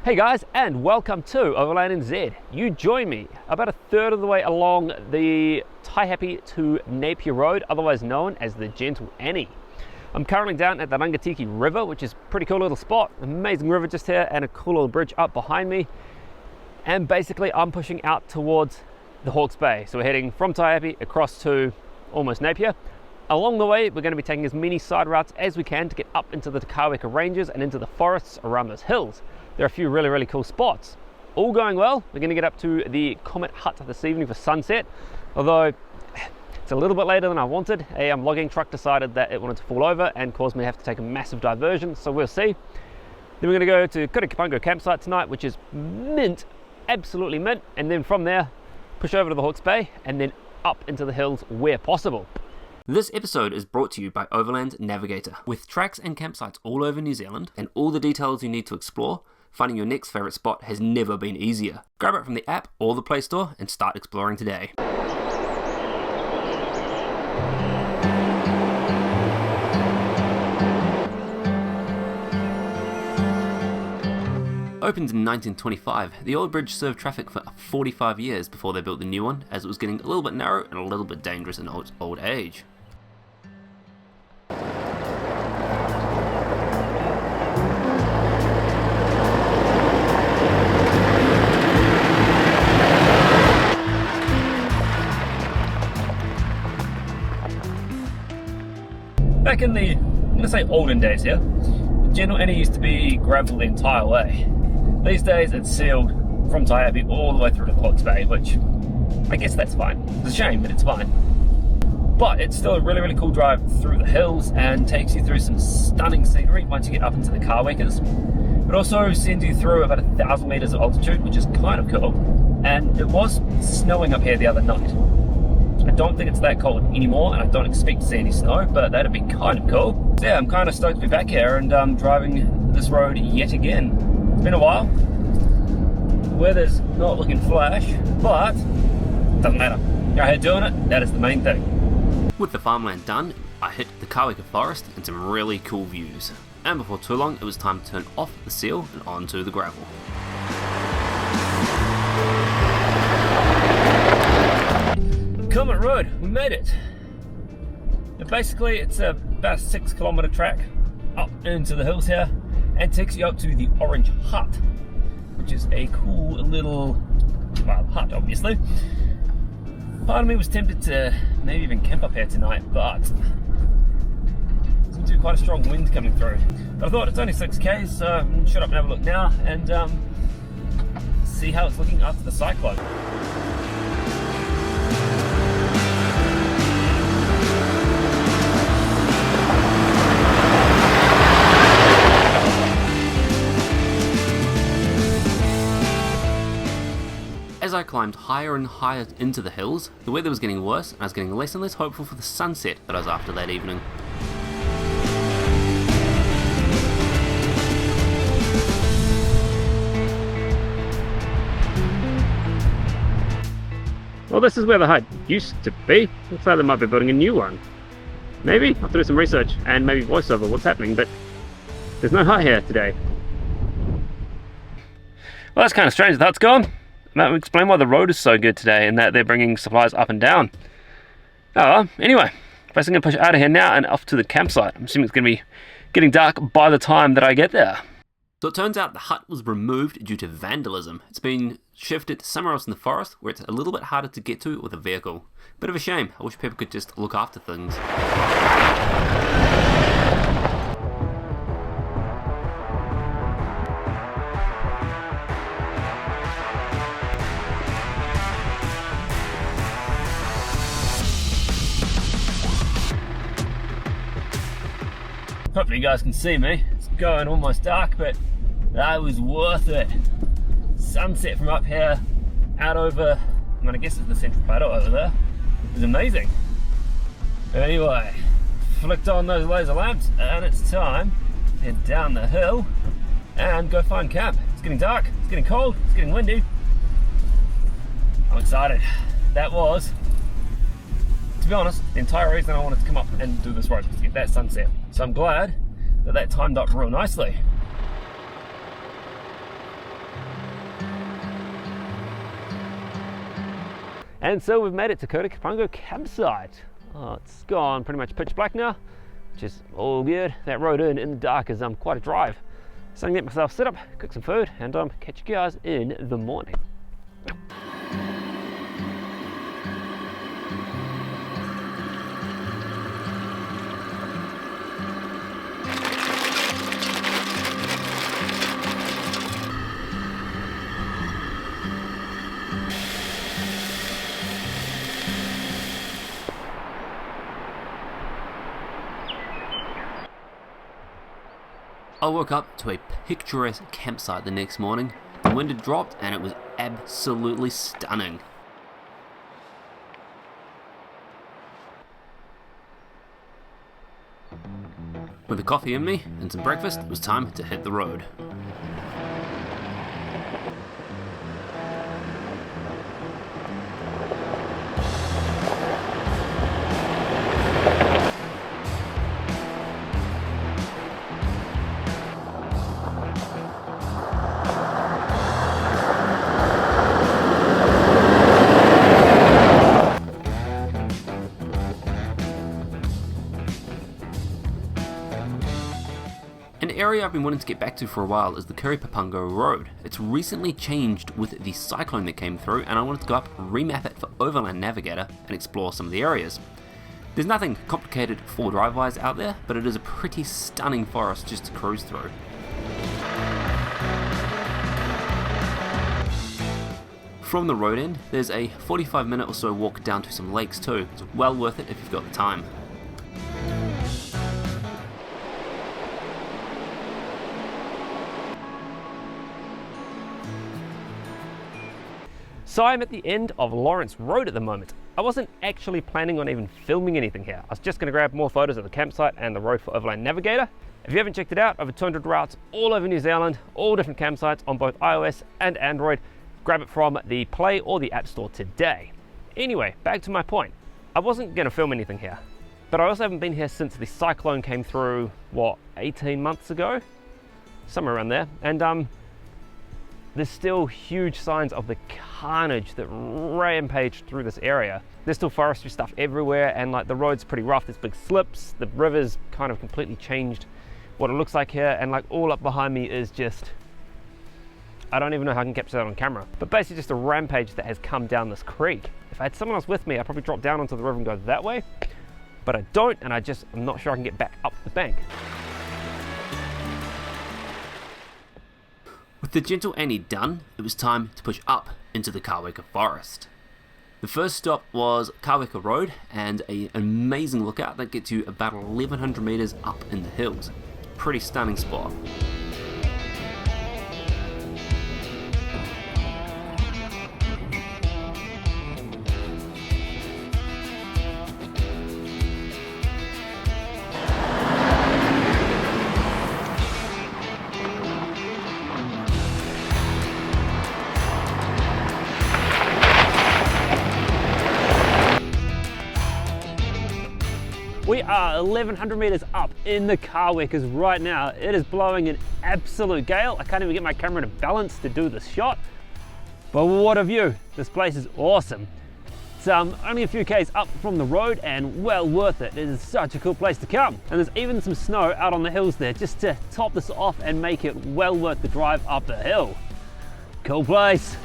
Hey guys, and welcome to Overland NZ. You join me about a third of the way along the Taihape to Napier Road, otherwise known as the Gentle Annie. I'm currently down at the Rangatiki River, which is a pretty cool little spot. Amazing river just here and a cool little bridge up behind me. And basically I'm pushing out towards the Hawke's Bay. So we're heading from Taihape across to almost Napier. Along the way, we're going to be taking as many side routes as we can to get up into the Kaweka Ranges and into the forests around those hills. There are a few really cool spots. All going well, we're going to get up to the Comet Hut this evening for sunset, although it's a little bit later than I wanted. A logging truck decided that it wanted to fall over and caused me to have to take a massive diversion, so we'll see. Then we're going to go to Kaweka campsite tonight, which is mint, absolutely mint, and then from there push over to the Hawke's Bay and then up into the hills where possible. This episode is brought to you by Overland Navigator. With tracks and campsites all over New Zealand and all the details you need to explore, finding your next favourite spot has never been easier. Grab it from the app or the Play Store and start exploring today. Opened in 1925, the old bridge served traffic for 45 years before they built the new one, as it was getting a little bit narrow and a little bit dangerous in old age. Back in the, I'm going to say olden days here, the Gentle Annie used to be gravel the entire way. These days it's sealed from Taihape all the way through to Hawke's Bay, which I guess that's fine. It's a shame, but it's fine. But it's still a really cool drive through the hills and takes you through some stunning scenery once you get up into the Kawekas. It also sends you through about 1,000 meters of altitude, which is kind of cool. And it was snowing up here the other night. I don't think it's that cold anymore, and I don't expect to see any snow, but that'd be kind of cool. So yeah, I'm kind of stoked to be back here and driving this road yet again. It's been a while. The weather's not looking flash, but it doesn't matter. You're out here doing it, that is the main thing. With the farmland done, I hit the Kaweka Forest and some really cool views. And before too long, it was time to turn off the seal and onto the gravel. Comet Road, we made it. And basically it's about a 6 kilometer track up into the hills here and takes you up to the Orange Hut, which is a cool little, well, hut obviously. Part of me was tempted to maybe even camp up here tonight, but seems to be quite a strong wind coming through. But I thought it's only 6K, so I'm going to shut up and have a look now and see how it's looking after the cyclone. As I climbed higher and higher into the hills, the weather was getting worse and I was getting less and less hopeful for the sunset that I was after that evening. Well, this is where the hut used to be. Looks like they might be building a new one. Maybe? I'll do some research and maybe voiceover what's happening, but there's no hut here today. Well, that's kind of strange. The hut's gone. That would explain why the road is so good today and that they're bringing supplies up and down. Oh well, anyway, first I'm going to push out of here now and off to the campsite. I'm assuming it's going to be getting dark by the time that I get there. So it turns out the hut was removed due to vandalism. It's been shifted somewhere else in the forest where it's a little bit harder to get to with a vehicle. Bit of a shame. I wish people could just look after things. Hopefully you guys can see me. It's going almost dark, but that was worth it. Sunset from up here, out over, I guess it's the Central Plateau over there. It was amazing. Anyway, flicked on those laser lamps and it's time to head down the hill and go find camp. It's getting dark, it's getting cold, it's getting windy. I'm excited. That was, to be honest, the entire reason I wanted to come up and do this road was to get that sunset. So I'm glad that that timed up real nicely. And so we've made it to Kaweka campsite. Oh, it's gone pretty much pitch black now, which is all good. That road in the dark is quite a drive. So I'm gonna get myself set up, cook some food, and catch you guys in the morning. I woke up to a picturesque campsite the next morning. The wind had dropped and it was absolutely stunning. With a coffee in me and some breakfast, it was time to hit the road. An area I've been wanting to get back to for a while is the Kaweka Road. It's recently changed with the cyclone that came through, and I wanted to go up, remap it for Overland Navigator, and explore some of the areas. There's nothing complicated for drive-wise out there, but it is a pretty stunning forest just to cruise through. From the road end, there's a 45-minute or so walk down to some lakes too. It's well worth it if you've got the time. So I'm at the end of Lawrence Road at the moment. I wasn't actually planning on even filming anything here. I was just going to grab more photos of the campsite and the road for Overland Navigator. If you haven't checked it out, over 200 routes all over New Zealand, all different campsites on both iOS and Android. Grab it from the Play or the App Store today. Anyway, back to my point. I wasn't going to film anything here, but I also haven't been here since the cyclone came through, what, 18 months ago? Somewhere around there. And there's still huge signs of the carnage that rampaged through this area. There's still forestry stuff everywhere, and like the road's pretty rough. There's big slips. The river's kind of completely changed what it looks like here, and like all up behind me is just, I don't even know how I can capture that on camera, but basically just a rampage that has come down this creek. If I had someone else with me, I'd probably drop down onto the river and go that way, but I don't, and I'm not sure I can get back up the bank. With the Gentle Annie done, it was time to push up into the Kaweka Forest. The first stop was Kaweka Road and an amazing lookout that gets you about 1100 meters up in the hills. Pretty stunning spot. We are 1100 meters up in the Kawekas right now. It is blowing an absolute gale. I can't even get my camera to balance to do this shot. But what a view. This place is awesome. It's only a few k's up from the road and well worth it. It is such a cool place to come. And there's even some snow out on the hills there just to top this off and make it well worth the drive up the hill. Cool place.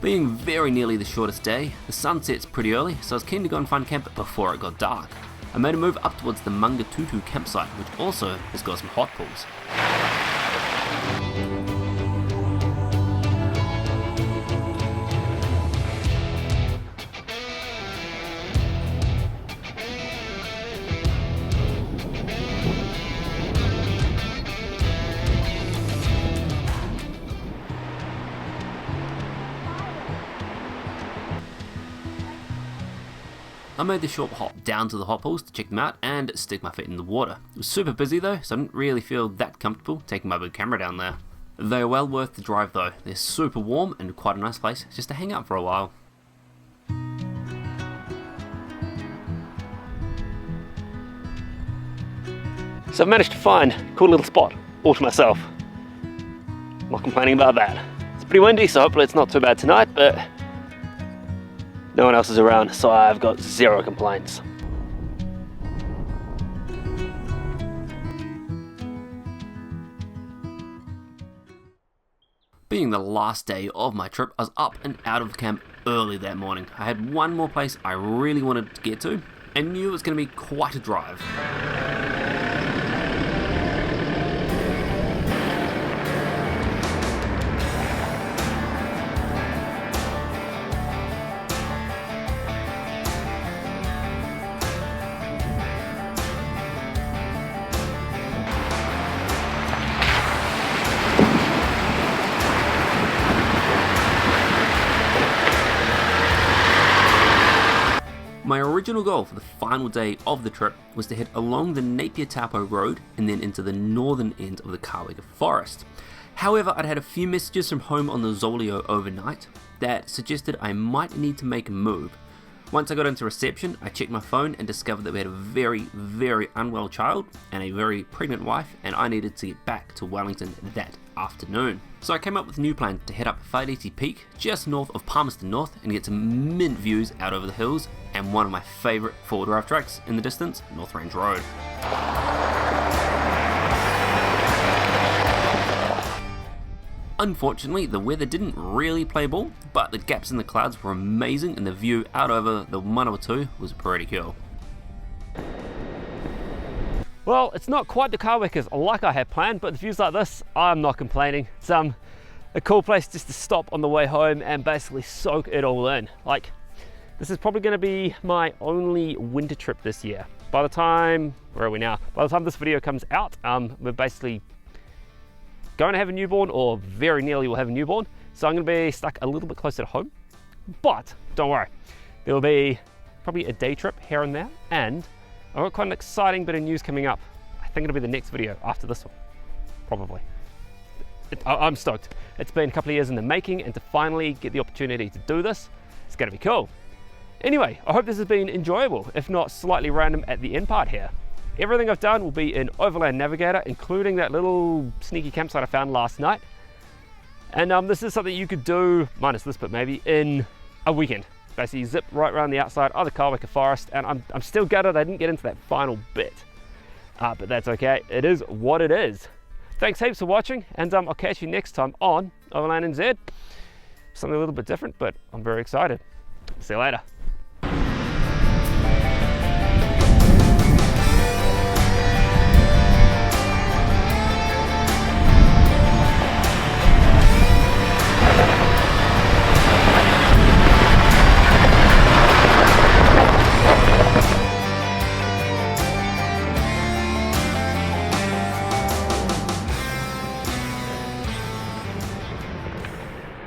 Being very nearly the shortest day, the sun sets pretty early, so I was keen to go and find camp before it got dark. I made a move up towards the Mangatutu campsite, which also has got some hot pools. I made the short hop down to the hot pools to check them out and stick my feet in the water. It was super busy though, so I didn't really feel that comfortable taking my big camera down there. They are well worth the drive though. They're super warm and quite a nice place just to hang out for a while. So I've managed to find a cool little spot all to myself. Not complaining about that. It's pretty windy, so hopefully it's not too bad tonight, but no one else is around, so I've got zero complaints. Being the last day of my trip, I was up and out of camp early that morning. I had one more place I really wanted to get to and knew it was going to be quite a drive. My original goal for the final day of the trip was to head along the Napier Taupo Road and then into the northern end of the Kaweka Forest. However, I'd had a few messages from home on the Zolio overnight that suggested I might need to make a move. Once I got into reception, I checked my phone and discovered that we had a very, very unwell child and a very pregnant wife, and I needed to get back to Wellington that afternoon. So I came up with a new plan to head up Whaiti Peak, just north of Palmerston North, and get some mint views out over the hills, and one of my favourite four-wheel drive tracks in the distance, North Range Road. Unfortunately, the weather didn't really play ball, but the gaps in the clouds were amazing and the view out over the Manawatu was pretty cool. Well, it's not quite the Kawekas like I had planned, but the views like this, I'm not complaining. It's a cool place just to stop on the way home and basically soak it all in. Like, this is probably going to be my only winter trip this year. By the time, where are we now? By the time this video comes out, we're basically going to have a newborn, or very nearly will have a newborn. So I'm going to be stuck a little bit closer to home, but don't worry. There will be probably a day trip here and there, and I've got quite an exciting bit of news coming up. I think it'll be the next video after this one, probably. I'm stoked. It's been a couple of years in the making, and to finally get the opportunity to do this, it's going to be cool. Anyway, I hope this has been enjoyable, if not slightly random at the end part here. Everything I've done will be in Overland Navigator, including that little sneaky campsite I found last night. And this is something you could do, minus this bit maybe, in a weekend. Basically zip right around the outside of the Kaweka Forest, and I'm still gutted I didn't get into that final bit. But that's okay, it is what it is. Thanks heaps for watching, and I'll catch you next time on Overland NZ. Something a little bit different, but I'm very excited. See you later.